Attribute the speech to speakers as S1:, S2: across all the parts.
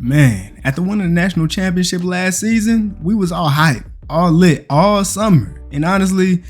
S1: Man, after winning the national championship last season, we was all hype, all lit, all summer. And honestly,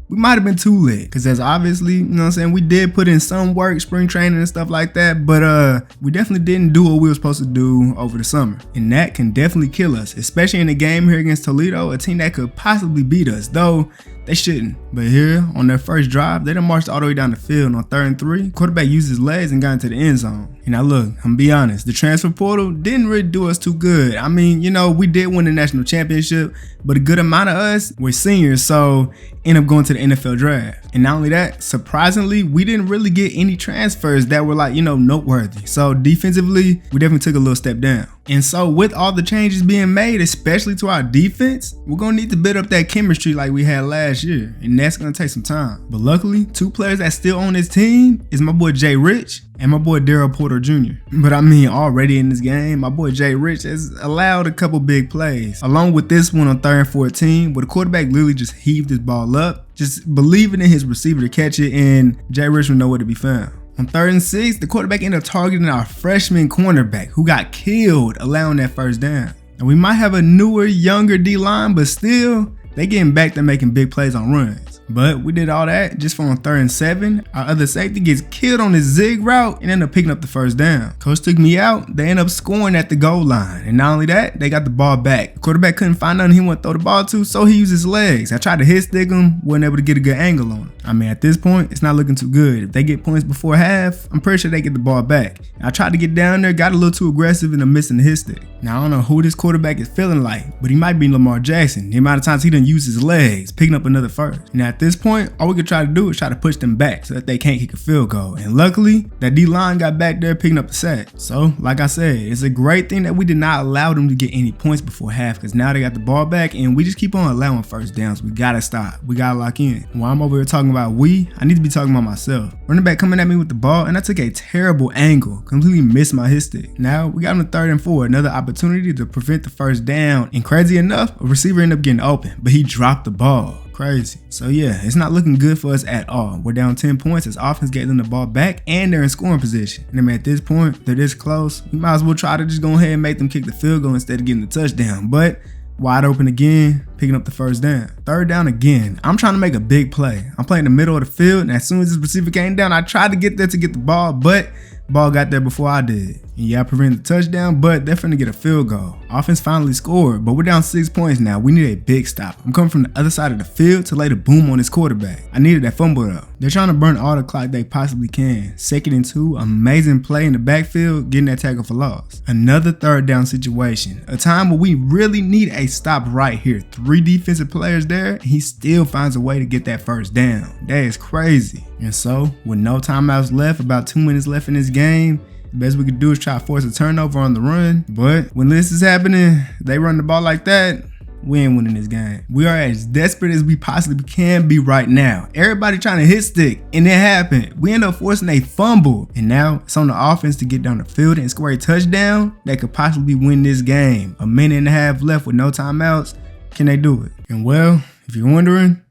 S1: we might have been too lit, because that's obviously, you know what I'm saying, we did put in some work, spring training and stuff like that, but we definitely didn't do what we were supposed to do over the summer. And that can definitely kill us, especially in the game here against Toledo, a team that could possibly beat us, though they shouldn't. But here, on their first drive, they done marched all the way down the field on 3rd and 3. Quarterback used his legs and got into the end zone. And now look, I'm gonna be honest, the transfer portal didn't really do us too good. I mean, you know, we did win the national championship, but a good amount of us were seniors, so end up going to the NFL draft. And not only that, surprisingly, we didn't really get any transfers that were like, you know, noteworthy. So defensively, we definitely took a little step down. And so with all the changes being made, especially to our defense, we're gonna need to build up that chemistry like we had last year. And that's gonna take some time. But luckily, 2 players that still on this team is my boy Jay Rich and my boy Daryl Porter Jr. But I mean, already in this game, my boy Jay Rich has allowed a couple big plays. Along with this one on 3rd and 14, where the quarterback literally just heaved his ball up, just believing in his receiver to catch it, and Jay Rich would know where to be found. On 3rd and 6, the quarterback ended up targeting our freshman cornerback, who got killed, allowing that first down. And we might have a newer, younger D-line, but still, they getting back to making big plays on runs. But we did all that just for on 3rd and 7. Our other safety gets killed on his zig route and ended up picking up the first down. Coach took me out. They ended up scoring at the goal line. And not only that, they got the ball back. The quarterback couldn't find nothing he wanted to throw the ball to, so he used his legs. I tried to hit stick him, wasn't able to get a good angle on him. I mean, at this point, it's not looking too good. If they get points before half, I'm pretty sure they get the ball back. I tried to get down there, got a little too aggressive, and I'm missing the hit stick. Now, I don't know who this quarterback is feeling like, but he might be Lamar Jackson. The amount of times he done used his legs, picking up another first. Now, at this point, all we could try to do is try to push them back so that they can't kick a field goal. And luckily, that D-line got back there picking up the sack. So, like I said, it's a great thing that we did not allow them to get any points before half, because now they got the ball back and we just keep on allowing first downs. We gotta stop. We gotta lock in. While I'm over here talking about I need to be talking about myself. Running back coming at me with the ball, and I took a terrible angle, completely missed my hit stick. Now, we got him to 3rd and 4, another opportunity to prevent the first down. And crazy enough, a receiver ended up getting open, but he dropped the ball. Crazy. So yeah, it's not looking good for us at all. We're down 10 points as offense gave them the ball back and they're in scoring position. And I mean, at this point, they're this close, we might as well try to just go ahead and make them kick the field goal instead of getting the touchdown. But wide open again, picking up the first down. 3rd down again. I'm trying to make a big play. I'm playing the middle of the field, and as soon as this receiver came down, I tried to get there to get the ball, but ball got there before I did. And yeah, I prevented the touchdown, but they're finna get a field goal. Offense finally scored, but we're down 6 points now. We need a big stop. I'm coming from the other side of the field to lay the boom on this quarterback. I needed that fumble though. They're trying to burn all the clock they possibly can. 2nd and 2, amazing play in the backfield, getting that tackle for loss. Another 3rd down situation. A time where we really need a stop right here. 3 defensive players there, and he still finds a way to get that first down. That is crazy. And so, with no timeouts left, about 2 minutes left in this game, the best we could do is try to force a turnover on the run. But when this is happening, they run the ball like that, we ain't winning this game. We are as desperate as we possibly can be right now. Everybody trying to hit stick, and it happened. We end up forcing a fumble, and now it's on the offense to get down the field and score a touchdown that could possibly win this game. A minute and a half left with no timeouts. Can they do it? And well, if you're wondering,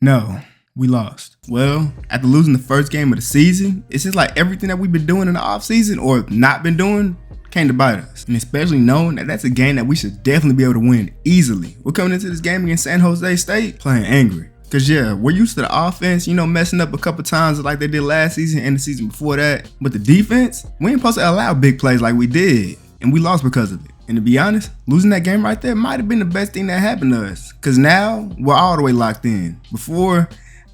S1: no. We lost. Well, after losing the first game of the season, it's just like everything that we've been doing in the offseason or not been doing came to bite us. And especially knowing that that's a game that we should definitely be able to win easily. We're coming into this game against San Jose State playing angry. Cause yeah, we're used to the offense, you know, messing up a couple times like they did last season and the season before that. But the defense, we ain't supposed to allow big plays like we did. And we lost because of it. And to be honest, losing that game right there might have been the best thing that happened to us. Cause now we're all the way locked in. Before,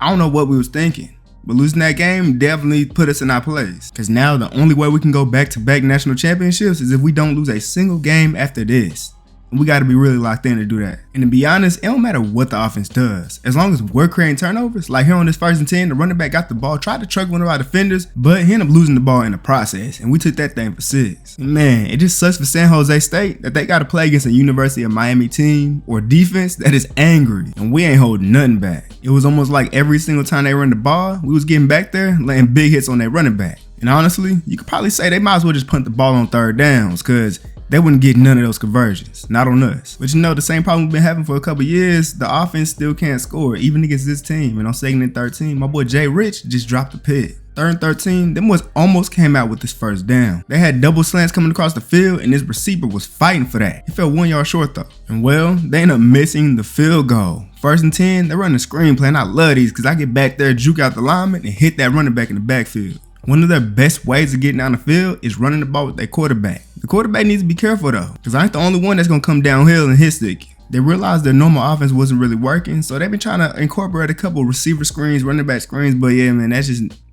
S1: I don't know what we was thinking, but losing that game definitely put us in our place. Because now the only way we can go back-to-back national championships is if we don't lose a single game after this. And we got to be really locked in to do that. And to be honest, it don't matter what the offense does. As long as we're creating turnovers, like here on this 1st and 10, the running back got the ball, tried to truck one of our defenders, but he ended up losing the ball in the process. And we took that thing for 6. And man, it just sucks for San Jose State that they got to play against a University of Miami team or defense that is angry. And we ain't holding nothing back. It was almost like every single time they run the ball, we was getting back there, laying big hits on their running back. And honestly, you could probably say they might as well just punt the ball on 3rd downs, because they wouldn't get none of those conversions, not on us. But you know, the same problem we've been having for a couple years, the offense still can't score, even against this team. And on 2nd and 13, my boy Jay Rich just dropped a pick. 3rd and 13, them boys almost came out with this first down. They had double slants coming across the field, and this receiver was fighting for that. He fell 1 yard short though. And well, they ended up missing the field goal. 1st and 10, they're running a screen play, and I love these because I get back there, juke out the lineman, and hit that running back in the backfield. One of their best ways of getting down the field is running the ball with their quarterback. The quarterback needs to be careful though, because I ain't the only one that's gonna come downhill and hit stick. They realized their normal offense wasn't really working, so they've been trying to incorporate a couple receiver screens, running back screens, but yeah, man, that's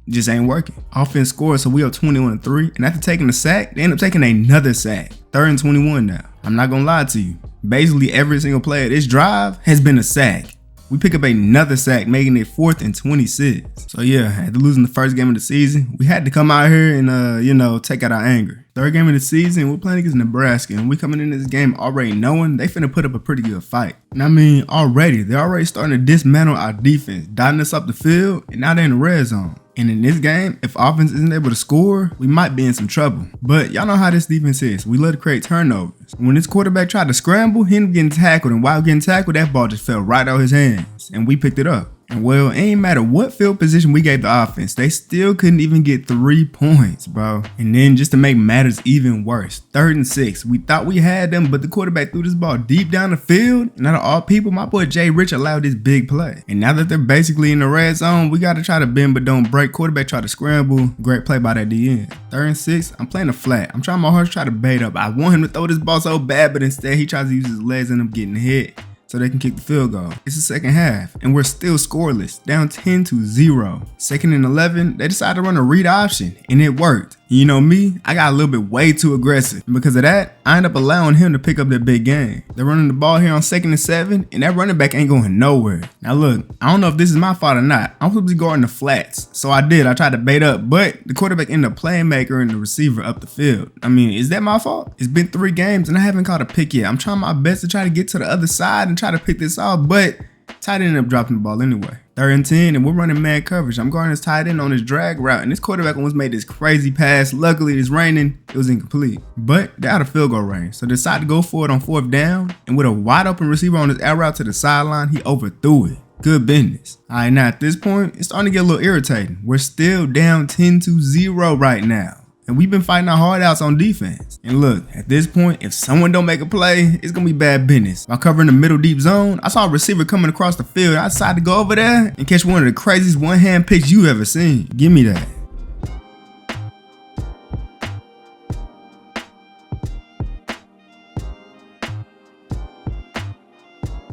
S1: just ain't working. Offense scored, so we up 21-3, and after taking a sack, they end up taking another sack. 3rd and 21 now. I'm not gonna lie to you. Basically, every single play of this drive has been a sack. We pick up another sack, making it 4th and 26. So yeah, after losing the first game of the season, we had to come out here and take out our anger. 3rd game of the season, we're playing against Nebraska, and we coming in this game already knowing they finna put up a pretty good fight. And I mean, they're already starting to dismantle our defense, dotting us up the field, and now they're in the red zone. And in this game, if offense isn't able to score, we might be in some trouble. But y'all know how this defense is. We love to create turnovers. When this quarterback tried to scramble, he ended up getting tackled. And while getting tackled, that ball just fell right out his hands. And we picked it up. And well, it ain't matter what field position we gave the offense, they still couldn't even get 3 points, bro. And then just to make matters even worse, 3rd and 6, we thought we had them, but the quarterback threw this ball deep down the field. And out of all people, my boy Jay Rich allowed this big play. And now that they're basically in the red zone, we got to try to bend but don't break. Quarterback tried to scramble. Great play by that DN. 3rd and 6, I'm playing a flat. I'm trying my hardest to try to bait up. I want him to throw this ball so bad, but instead he tries to use his legs and I'm getting hit so they can kick the field goal. It's the second half, and we're still scoreless, down 10-0. 2nd and 11, they decided to run a read option, and it worked. You know me, I got a little bit way too aggressive. And because of that, I end up allowing him to pick up that big game. They're running the ball here on 2nd and 7, and that running back ain't going nowhere. Now look, I don't know if this is my fault or not. I'm supposed to be guarding the flats. So I tried to bait up, but the quarterback ended up playmaker and the receiver up the field. I mean, is that my fault? It's been 3 games and I haven't caught a pick yet. I'm trying my best to try to get to the other side and try to pick this off, but tight end ended up dropping the ball anyway. 3rd and 10, and we're running man coverage. I'm guarding this tight end on his drag route, and this quarterback almost made this crazy pass. Luckily, it's raining. It was incomplete. But they're out of field goal range, so they decided to go for it on 4th down, and with a wide open receiver on his out route to the sideline, he overthrew it. Good business. All right, now at this point, it's starting to get a little irritating. We're still down 10-0 right now. And we've been fighting our hard outs on defense. And look, at this point, if someone don't make a play, it's gonna be bad business. While covering the middle deep zone, I saw a receiver coming across the field. I decided to go over there and catch one of the craziest one-hand picks you ever seen. Give me that.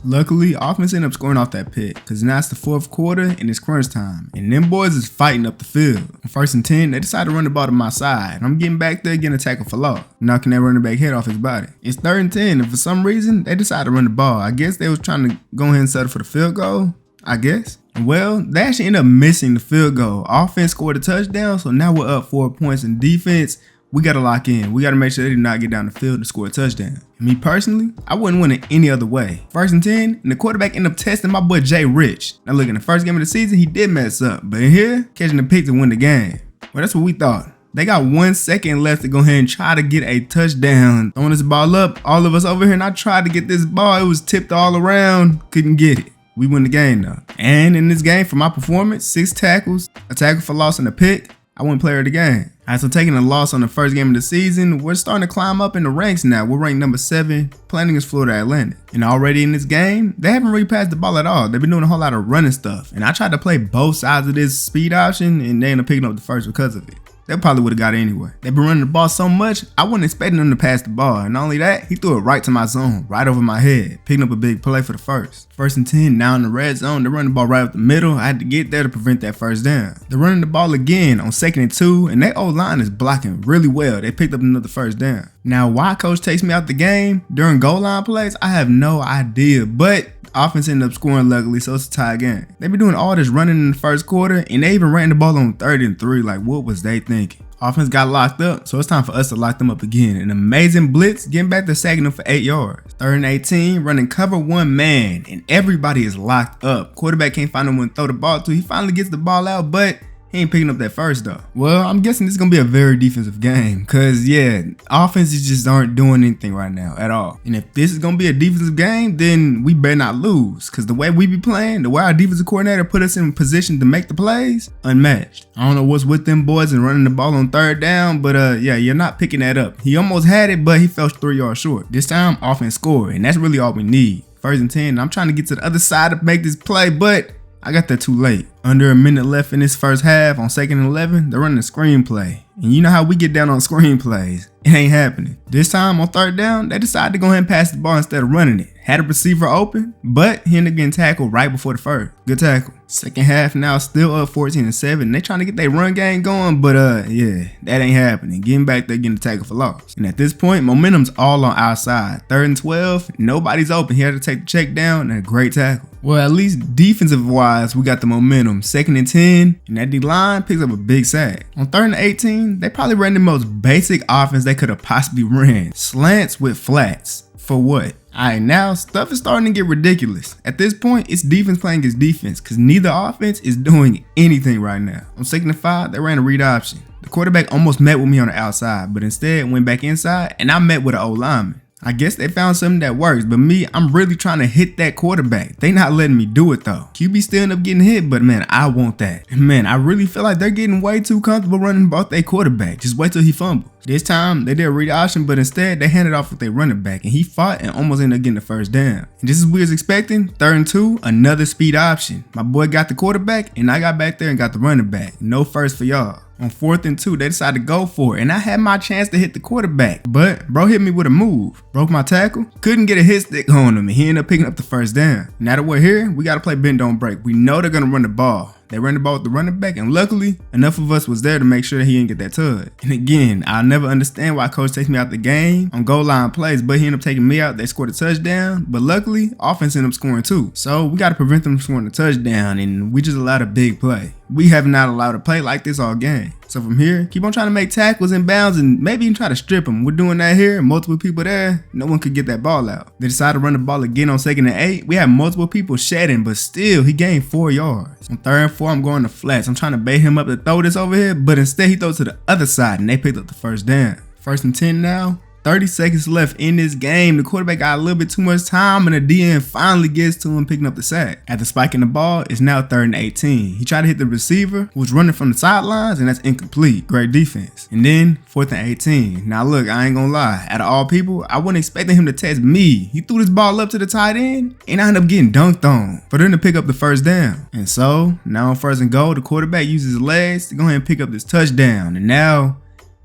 S1: Luckily, offense ended up scoring off that pick because now it's the 4th quarter and it's crunch time. And them boys is fighting up the field. On 1st and 10, they decided to run the ball to my side. I'm getting back there, getting a tackle for loss, knocking that running back head off his body. It's 3rd and 10, and for some reason, they decided to run the ball. I guess they was trying to go ahead and settle for the field goal, I guess. Well, they actually ended up missing the field goal. Offense scored a touchdown, so now we're up 4 points in defense. We got to lock in. We got to make sure they do not get down the field to score a touchdown. And me personally, I wouldn't win it any other way. 1st and 10, and the quarterback ended up testing my boy Jay Rich. Now look, in the first game of the season, he did mess up. But in here, catching the pick to win the game. Well, that's what we thought. They got 1 second left to go ahead and try to get a touchdown. Throwing this ball up, all of us over here, and I tried to get this ball. It was tipped all around, couldn't get it. We win the game though. And in this game, for my performance, 6 tackles, a tackle for loss, and a pick, I won player of the game. All right, so taking a loss on the first game of the season, we're starting to climb up in the ranks now. We're ranked number 7, playing against Florida Atlantic. And already in this game, they haven't really passed the ball at all. They've been doing a whole lot of running stuff. And I tried to play both sides of this speed option, and they ended up picking up the first because of it. They probably would have got it anyway. They've been running the ball so much, I wasn't expecting them to pass the ball. And not only that, he threw it right to my zone, right over my head, picking up a big play for the first. 1st and 10, now in the red zone, they're running the ball right up the middle. I had to get there to prevent that first down. They're running the ball again on 2nd and 2, and their O-line is blocking really well. They picked up another first down. Now, why coach takes me out the game during goal line plays, I have no idea, but offense ended up scoring luckily, so it's a tie game. They've been doing all this running in the first quarter, and they even ran the ball on 3rd and 3. Like, what was they thinking? Offense got locked up, so it's time for us to lock them up again. An amazing blitz, getting back to sacking them for 8 yards. 3rd and 18, running cover 1 man, and everybody is locked up. Quarterback can't find no one to throw the ball to. He finally gets the ball out, but he He ain't picking up that first though. Well, I'm guessing this is gonna be a very defensive game, cause yeah, offenses just aren't doing anything right now at all. And if this is gonna be a defensive game, then we better not lose, cause the way we be playing, the way our defensive coordinator put us in position to make the plays, unmatched. I don't know what's with them boys and running the ball on third down, but yeah, you're not picking that up. He almost had it, but he fell 3 yards short. This time, offense scored, and that's really all we need. 1st and 10, I'm trying to get to the other side to make this play, but I got there too late. Under a minute left in this first half, on 2nd and 11, they're running a screenplay. And you know how we get down on screenplays. It ain't happening. This time on 3rd down, they decided to go ahead and pass the ball instead of running it. Had a receiver open, but he ended up getting tackled right before the first. Good tackle. 2nd half now, still up 14-7. They trying to get their run game going, but yeah, that ain't happening. Getting back there, getting the tackle for loss. And at this point, momentum's all on our side. 3rd and 12, nobody's open. He had to take the check down and a great tackle. Well, at least defensive wise, we got the momentum. 2nd and 10, and that D-line picks up a big sack. On 3rd and 18, they probably ran the most basic offense they could have possibly ran. Slants with flats. For what? Alright, now stuff is starting to get ridiculous. At this point, it's defense playing against defense, because neither offense is doing anything right now. On 2nd and 5, they ran a read option. The quarterback almost met with me on the outside, but instead went back inside, and I met with an old lineman. I guess they found something that works, but me, I'm really trying to hit that quarterback. They not letting me do it though. QB still end up getting hit, but man, I want that. Man, I really feel like they're getting way too comfortable running both their quarterback. Just wait till he fumbles. This time, they did a read option, but instead, they handed off with their running back, and he fought and almost ended up getting the 1st down. And just as we was expecting, 3rd and 2, another speed option. My boy got the quarterback, and I got back there and got the running back. No first for y'all. On 4th and 2, they decided to go for it, and I had my chance to hit the quarterback, but bro hit me with a move. Broke my tackle, couldn't get a hit stick on him, and he ended up picking up the 1st down. Now that we're here, we gotta play bend don't break. We know they're gonna run the ball. They ran the ball with the running back, and luckily, enough of us was there to make sure that he didn't get that tug. And again, I'll never understand why coach takes me out the game on goal line plays, but he ended up taking me out. They scored a touchdown, but luckily, offense ended up scoring too. So we got to prevent them from scoring a touchdown, and we just allowed a big play. We have not allowed a play like this all game. So from here, keep on trying to make tackles in bounds and maybe even try to strip them. We're doing that here, multiple people there, no one could get that ball out. They decided to run the ball again on 2nd and 8. We had multiple people shedding, but still, he gained 4 yards. On 3rd and 4, I'm going to flats. I'm trying to bait him up to throw this over here, but instead he throws to the other side, and they picked up the 1st down. 1st and 10 now. 30 seconds left in this game. The quarterback got a little bit too much time, and the DN finally gets to him picking up the sack. After spiking the ball, it's now 3rd and 18. He tried to hit the receiver, who was running from the sidelines, and that's incomplete. Great defense. And then 4th and 18. Now look, I ain't gonna lie. Out of all people, I wasn't expecting him to test me. He threw this ball up to the tight end, and I ended up getting dunked on for them to pick up the 1st down. And so, now on 1st and goal, the quarterback uses his legs to go ahead and pick up this touchdown. And now,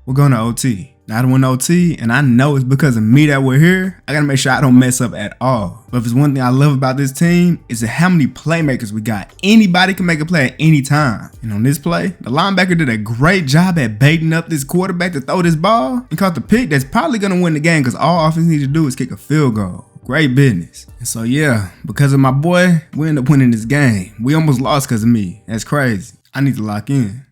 S1: we're going to OT. I don't want OT, and I know it's because of me that we're here. I gotta make sure I don't mess up at all. But if it's one thing I love about this team, is how many playmakers we got. Anybody can make a play at any time. And on this play, the linebacker did a great job at baiting up this quarterback to throw this ball and caught the pick that's probably gonna win the game, because all offense needs to do is kick a field goal. Great business. And so yeah, because of my boy, we end up winning this game. We almost lost because of me. That's crazy. I need to lock in.